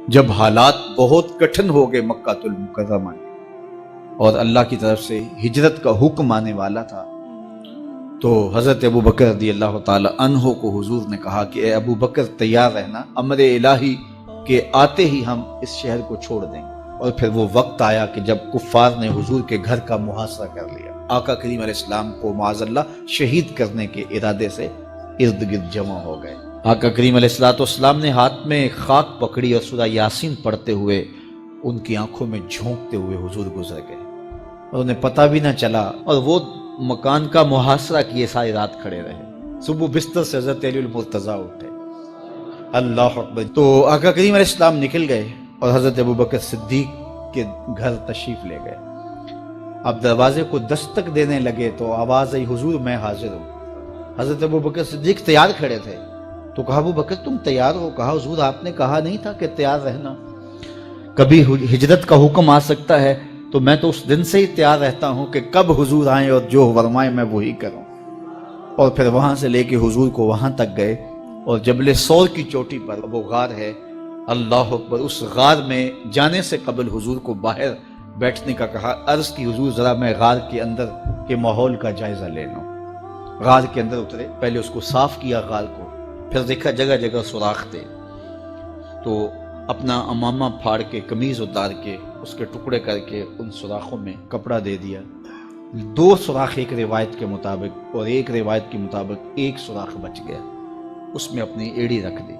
جب حالات بہت کٹھن ہو گئے مکہ المکرمہ اور اللہ کی طرف سے ہجرت کا حکم آنے والا تھا، تو حضرت ابو بکر رضی اللہ تعالی عنہ کو حضور نے کہا کہ اے ابو بکر تیار رہنا، امر الہی کے آتے ہی ہم اس شہر کو چھوڑ دیں گے۔ اور پھر وہ وقت آیا کہ جب کفار نے حضور کے گھر کا محاصرہ کر لیا، آقا کریم علیہ السلام کو معاذ اللہ شہید کرنے کے ارادے سے ارد گرد جمع ہو گئے۔ آقا کریم علیہ السلام نے ہاتھ میں خاک پکڑی اور سورہ یاسین پڑھتے ہوئے ان کی آنکھوں میں جھونکتے ہوئے حضور گزر گئے اور انہیں پتہ بھی نہ چلا، اور وہ مکان کا محاصرہ کیے ساری رات کھڑے رہے۔ صبح بستر سے حضرت علی المرتضیٰ اٹھے، اللہ اکبر، تو آقا کریم علیہ السلام نکل گئے اور حضرت ابو بکر صدیق کے گھر تشریف لے گئے۔ اب دروازے کو دستک دینے لگے تو آواز آئی، حضور میں حاضر ہوں۔ حضرت ابو بکر صدیق تیار کھڑے تھے، تو کہا ابو بکر تم تیار ہو؟ کہا حضور آپ نے کہا نہیں تھا کہ تیار رہنا، کبھی ہجرت کا حکم آ سکتا ہے تو میں تو اس دن سے ہی تیار رہتا ہوں کہ کب حضور آئیں اور جو فرمائیں میں وہی کروں۔ اور پھر وہاں سے لے کے حضور کو وہاں تک گئے، اور جبل سور کی چوٹی پر وہ غار ہے، اللہ اکبر، اس غار میں جانے سے قبل حضور کو باہر بیٹھنے کا کہا۔ عرض کی حضور ذرا میں غار کے اندر کے ماحول کا جائزہ لے لوں۔ غار کے اندر اترے، پہلے اس کو صاف کیا غار کو، پھر دیکھا جگہ جگہ سوراخ تھے، تو اپنا امامہ پھاڑ کے قمیض اتار کے اس کے ٹکڑے کر کے ان سوراخوں میں کپڑا دے دیا۔ 2 سوراخ ایک روایت کے مطابق، اور ایک روایت کے مطابق 1 سوراخ بچ گیا، اس میں اپنی ایڑی رکھ دی،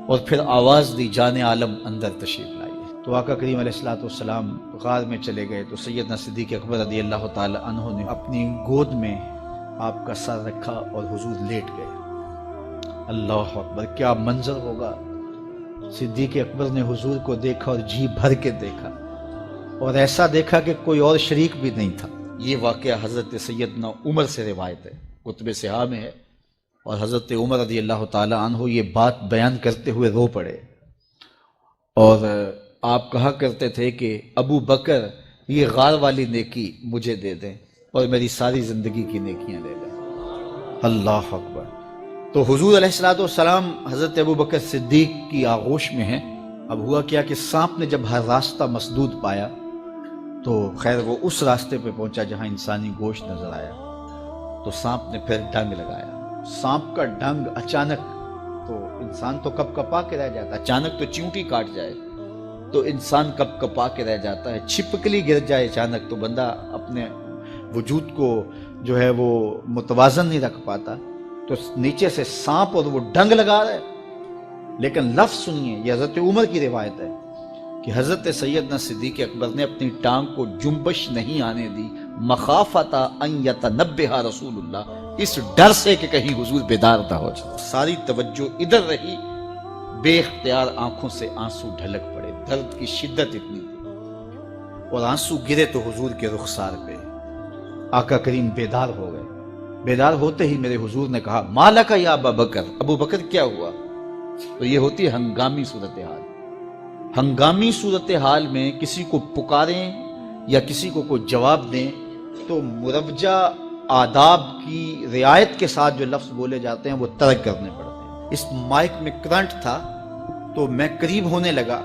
اور پھر آواز دی جان عالم اندر تشریف لائیے۔ تو آقا کریم علیہ السلام غار میں چلے گئے تو سیدنا صدیق اکبر رضی اللہ تعالی عنہ نے اپنی گود میں آپ کا سر رکھا اور حضور لیٹ گئے۔ اللہ اکبر، کیا منظر ہوگا! صدیق اکبر نے حضور کو دیکھا اور جی بھر کے دیکھا، اور ایسا دیکھا کہ کوئی اور شریک بھی نہیں تھا۔ یہ واقعہ حضرت سیدنا عمر سے روایت ہے، کتب سیاح میں ہے، اور حضرت عمر رضی اللہ تعالی عنہ یہ بات بیان کرتے ہوئے رو پڑے، اور آپ کہا کرتے تھے کہ ابو بکر یہ غار والی نیکی مجھے دے دیں اور میری ساری زندگی کی نیکیاں لے لیں۔ اللہ اکبر۔ تو حضور علیہ السلام حضرت ابو بکر صدیق کی آغوش میں ہیں۔ اب ہوا کیا کہ سانپ نے جب ہر راستہ مسدود پایا تو خیر وہ اس راستے پہ پہنچا جہاں انسانی گوشت نظر آیا، تو سانپ نے پھر ڈنگ لگایا۔ سانپ کا ڈنگ اچانک، تو انسان تو کپ کپا کے رہ جاتا ہے، اچانک تو چیونٹی کاٹ جائے تو انسان کپ کپا کے رہ جاتا ہے، چھپکلی گر جائے اچانک تو بندہ اپنے وجود کو جو ہے وہ متوازن نہیں رکھ پاتا، تو نیچے سے سانپ اور وہ ڈنگ لگا رہا ہے۔ لیکن لفظ سنیے، یہ حضرت عمر کی روایت ہے کہ حضرت سیدنا صدیق اکبر نے اپنی ٹانگ کو جنبش نہیں آنے دی، مخافت ان یتنبہ رسول اللہ، اس ڈر سے کہ کہیں حضور بیدار نہ ہو جائے۔ ساری توجہ ادھر رہی، بے اختیار آنکھوں سے آنسو ڈھلک پڑے، درد کی شدت اتنی تھی، اور آنسو گرے تو حضور کے رخسار پہ۔ آقا کریم بیدار ہو گئے۔ بیدار ہوتے ہی میرے حضور نے کہا، مالک یا ابا بکر، ابو بکر کیا ہوا؟ تو یہ ہوتی ہے ہنگامی صورتحال۔ ہنگامی صورتحال میں کسی کو پکاریں یا کسی کو کوئی جواب دیں تو مروجہ آداب کی رعایت کے ساتھ جو لفظ بولے جاتے ہیں وہ ترک کرنے پڑتے ہیں۔ اس مائک میں کرنٹ تھا تو میں قریب ہونے لگا،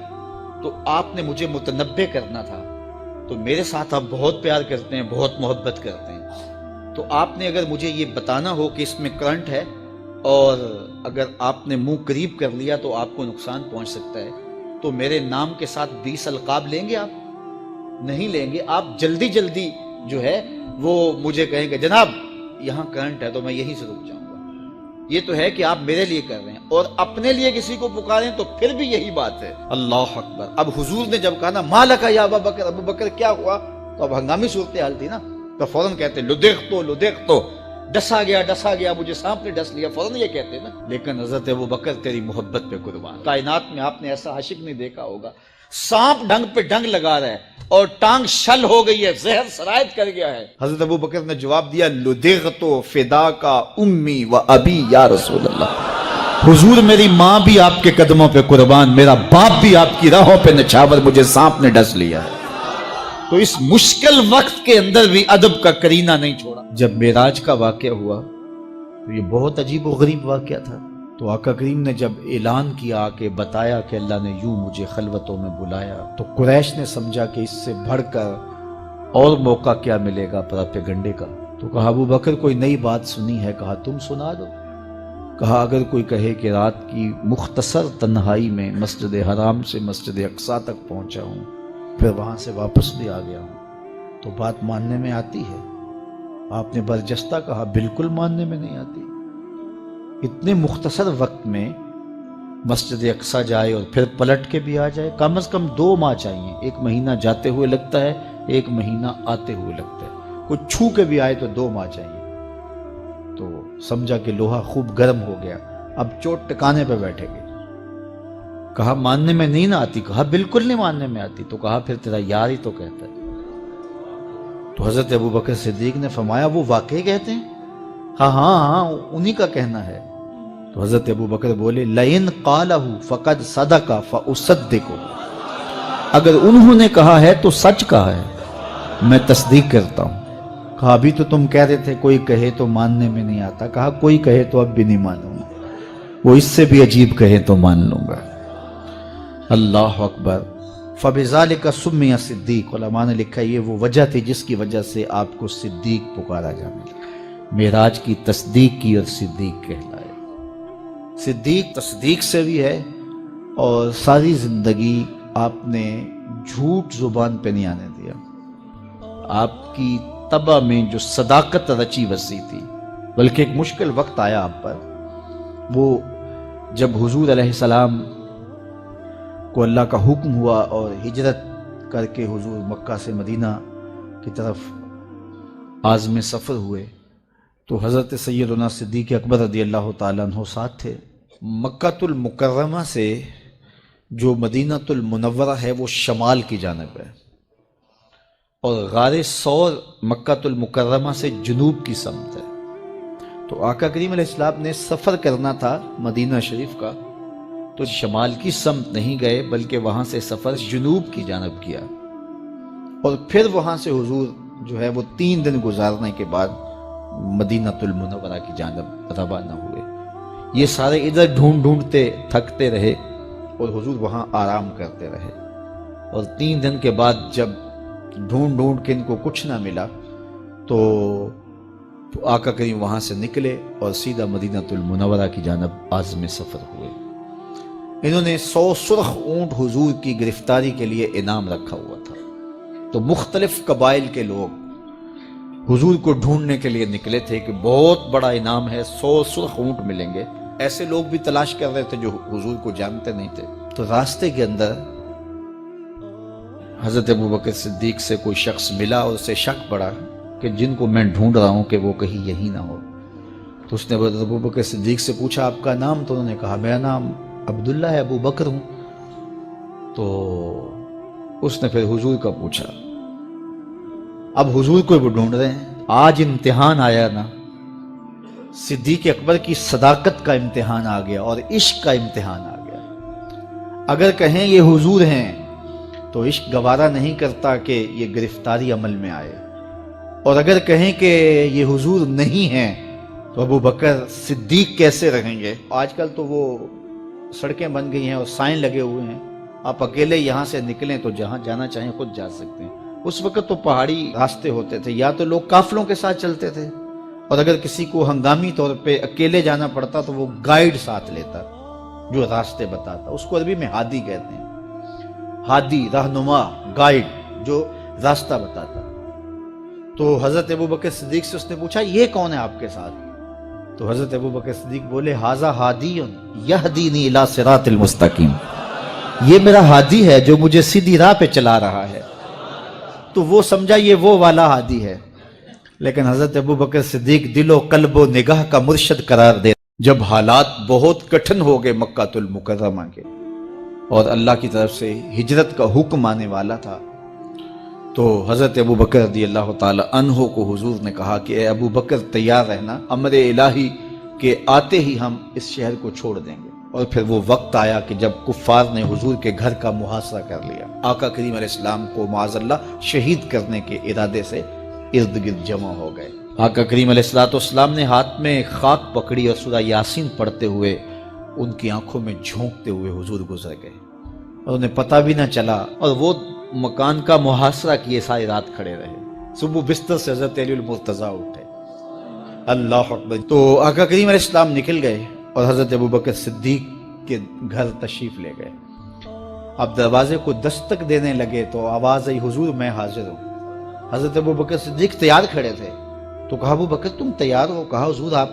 تو آپ نے مجھے متنبہ کرنا تھا، تو میرے ساتھ آپ بہت پیار کرتے ہیں، بہت محبت کرتے ہیں، تو آپ نے اگر مجھے یہ بتانا ہو کہ اس میں کرنٹ ہے اور اگر آپ نے منہ قریب کر لیا تو آپ کو نقصان پہنچ سکتا ہے، تو میرے نام کے ساتھ 20 القاب لیں گے؟ آپ نہیں لیں گے، آپ جلدی جلدی جو ہے وہ مجھے کہیں گے جناب یہاں کرنٹ ہے، تو میں یہیں سے رک جاؤں گا۔ یہ تو ہے کہ آپ میرے لیے کر رہے ہیں، اور اپنے لیے کسی کو پکاریں تو پھر بھی یہی بات ہے۔ اللہ اکبر۔ اب حضور نے جب کہا نا مالک یا ابا بکر، ابو بکر کیا ہوا، تو اب ہنگامی صورتحال تھی نا، تو فوراً کہتے لدغتو، ڈسا گیا، مجھے سانپ نے ڈس لیا، فوراً یہ کہتے نا۔ لیکن حضرت ابو بکر تیری محبت پہ قربان، کائنات میں آپ نے ایسا عاشق نہیں دیکھا ہوگا، سانپ ڈنگ پہ ڈنگ لگا رہا ہے اور ٹانگ شل ہو گئی ہے، زہر سرایت کر گیا ہے۔ حضرت ابو بکر نے جواب دیا، لدغتو فداکا امی و ابی یا رسول اللہ، حضور میری ماں بھی آپ کے قدموں پہ قربان، میرا باپ بھی آپ کی راہوں پہ نچھاور، مجھے سانپ نے ڈس لیا ہے۔ تو اس مشکل وقت کے اندر بھی ادب کا کرینہ نہیں چھوڑا۔ جب معراج کا واقعہ ہوا تو یہ بہت عجیب و غریب واقعہ تھا۔ تو آقا کریم نے جب اعلان کیا کہ بتایا کہ اللہ نے یوں مجھے خلوتوں میں بلایا، تو قریش نے سمجھا کہ اس سے بڑھ کر اور موقع کیا ملے گا پروپیگنڈے کا۔ تو کہا ابو بکر کوئی نئی بات سنی ہے؟ کہا تم سنا دو۔ کہا اگر کوئی کہے کہ رات کی مختصر تنہائی میں مسجد حرام سے مسجد اقصیٰ تک پہنچا ہوں، پھر وہاں سے واپس بھی آ گیا ہوں، تو بات ماننے میں آتی ہے؟ آپ نے برجستہ کہا بالکل ماننے میں نہیں آتی۔ اتنے مختصر وقت میں مسجد اقصیٰ جائے اور پھر پلٹ کے بھی آ جائے، کم از کم 2 ماہ چاہیے۔ 1 مہینہ جاتے ہوئے لگتا ہے، 1 مہینہ آتے ہوئے لگتا ہے، کوئی چھو کے بھی آئے تو 2 ماہ چاہیے۔ تو سمجھا کہ لوہا خوب گرم ہو گیا، اب چوٹ ٹکانے پہ بیٹھے گے۔ کہا ماننے میں نہیں نہ آتی؟ کہا بالکل نہیں ماننے میں آتی۔ تو کہا پھر تیرا یار ہی تو کہتا ہے۔ تو حضرت ابوبکر صدیق نے فرمایا وہ واقعی کہتے ہیں؟ ہاں ہاں ہاں انہی کا کہنا ہے۔ تو حضرت ابوبکر بولے لئن قالہ فقد صدق فاصدق، اگر انہوں نے کہا ہے تو سچ کہا ہے، میں تصدیق کرتا ہوں۔ کہا ابھی تو تم کہہ رہے تھے کوئی کہے تو ماننے میں نہیں آتا، کہا کوئی کہے تو اب بھی نہیں مانوں گا، وہ اس سے بھی عجیب کہے تو مان لوں گا۔ اللہ اکبر۔ فبذالک سمی صدیق، علماء نے لکھا یہ وہ وجہ تھی جس کی وجہ سے آپ کو صدیق پکارا جانے لگا، معراج کی تصدیق کی اور صدیق کہلائے۔ صدیق تصدیق سے بھی ہے، اور ساری زندگی آپ نے جھوٹ زبان پہ نہیں آنے دیا۔ آپ کی طبع میں جو صداقت رچی وسیع تھی، بلکہ ایک مشکل وقت آیا آپ پر، وہ جب حضور علیہ السلام کو اللہ کا حکم ہوا اور ہجرت کر کے حضور مکہ سے مدینہ کی طرف عازم سفر ہوئے، تو حضرت سیدنا صدیق اکبر رضی اللہ تعالیٰ عنہ ساتھ تھے۔ مکہ المکرمہ سے جو مدینہ المنورہ ہے وہ شمال کی جانب ہے، اور غار ثور مکہ المکرمہ سے جنوب کی سمت ہے۔ تو آقا کریم علیہ السلام نے سفر کرنا تھا مدینہ شریف کا، تو شمال کی سمت نہیں گئے بلکہ وہاں سے سفر جنوب کی جانب کیا، اور پھر وہاں سے حضور جو ہے وہ 3 دن گزارنے کے بعد مدینہ المنورہ کی جانب روانہ ہوئے۔ یہ سارے ادھر ڈھونڈتے تھکتے رہے، اور حضور وہاں آرام کرتے رہے، اور 3 دن کے بعد جب ڈھونڈ کے ان کو کچھ نہ ملا تو آقا کریم وہاں سے نکلے اور سیدھا مدینہ المنورہ کی جانب عازم سفر ہوئے۔ انہوں نے 100 سرخ اونٹ حضور کی گرفتاری کے لیے انعام رکھا ہوا تھا، تو مختلف قبائل کے لوگ حضور کو ڈھونڈنے کے لیے نکلے تھے کہ بہت بڑا انعام ہے، 100 سرخ اونٹ ملیں گے۔ ایسے لوگ بھی تلاش کر رہے تھے جو حضور کو جانتے نہیں تھے۔ تو راستے کے اندر حضرت ابوبکر صدیق سے کوئی شخص ملا، اور اسے شک پڑا کہ جن کو میں ڈھونڈ رہا ہوں کہ وہ کہیں یہی نہ ہو۔ تو اس نے حضرت ابوبکر صدیق سے پوچھا آپ کا نام؟ تو انہوں نے کہا میرا نام عبداللہ ہے، ابو بکر ہوں۔ تو اس نے پھر حضور کا پوچھا۔ اب حضور کو وہ ڈھونڈ رہے ہیں، آج امتحان آیا نا، صدیق اکبر کی صداقت کا امتحان آ گیا اور عشق کا امتحان آ گیا۔ اگر کہیں یہ حضور ہیں تو عشق گوارا نہیں کرتا کہ یہ گرفتاری عمل میں آئے، اور اگر کہیں کہ یہ حضور نہیں ہیں تو ابو بکر صدیق کیسے رہیں گے؟ آج کل تو وہ سڑکیں بن گئی ہیں اور سائن لگے ہوئے ہیں، آپ اکیلے یہاں سے نکلیں تو جہاں جانا چاہیں خود جا سکتے ہیں۔ اس وقت تو پہاڑی راستے ہوتے تھے، یا تو لوگ قافلوں کے ساتھ چلتے تھے، اور اگر کسی کو ہنگامی طور پہ اکیلے جانا پڑتا تو وہ گائیڈ ساتھ لیتا جو راستے بتاتا۔ اس کو عربی میں ہادی کہتے ہیں، ہادی، رہنما، گائیڈ جو راستہ بتاتا۔ تو حضرت ابوبکر صدیق سے اس نے پوچھا یہ کون ہے آپ کے ساتھ؟ تو حضرت ابوبکر صدیق بولے ھذا ہادی یہدینی الی صراط المستقیم، یہ میرا ہادی ہے جو مجھے سیدھی راہ پہ چلا رہا ہے۔ تو وہ سمجھا یہ وہ والا ہادی ہے، لیکن حضرت ابوبکر صدیق دل و قلب و نگاہ کا مرشد قرار دے۔ جب حالات بہت کٹھن ہو گئے مکہ المکرمہ کے، اور اللہ کی طرف سے ہجرت کا حکم آنے والا تھا، تو حضرت ابوبکر رضی اللہ تعالی عنہ کو حضور نے کہا کہ اے ابوبکر تیار رہنا، امر الہی کے آتے ہی ہم اس شہر کو چھوڑ دیں گے۔ اور پھر وہ وقت آیا کہ جب کفار نے حضور کے گھر کا محاصرہ کر لیا، آقا کریم علیہ السلام کو معاذ اللہ شہید کرنے کے ارادے سے ارد گرد جمع ہو گئے۔ آقا کریم علیہ السلام نے ہاتھ میں خاک پکڑی اور سورہ یاسین پڑھتے ہوئے ان کی آنکھوں میں جھونکتے ہوئے حضور گزر گئے اور انہیں پتہ بھی نہ چلا، اور وہ مکان کا محاصرہ کیے ساری رات کھڑے رہے۔ صبح بستر سے حضرت علی المرتضیٰ اٹھے، اللہ اکبر۔ تو آقا کریم علیہ السلام نکل گئے اور حضرت ابوبکر صدیق کے گھر تشریف لے گئے۔ اب دروازے کو دستک دینے لگے تو آواز آئی، حضور میں حاضر ہوں۔ حضرت ابوبکر صدیق تیار کھڑے تھے، تو کہا ابوبکر تم تیار ہو؟ کہا حضور آپ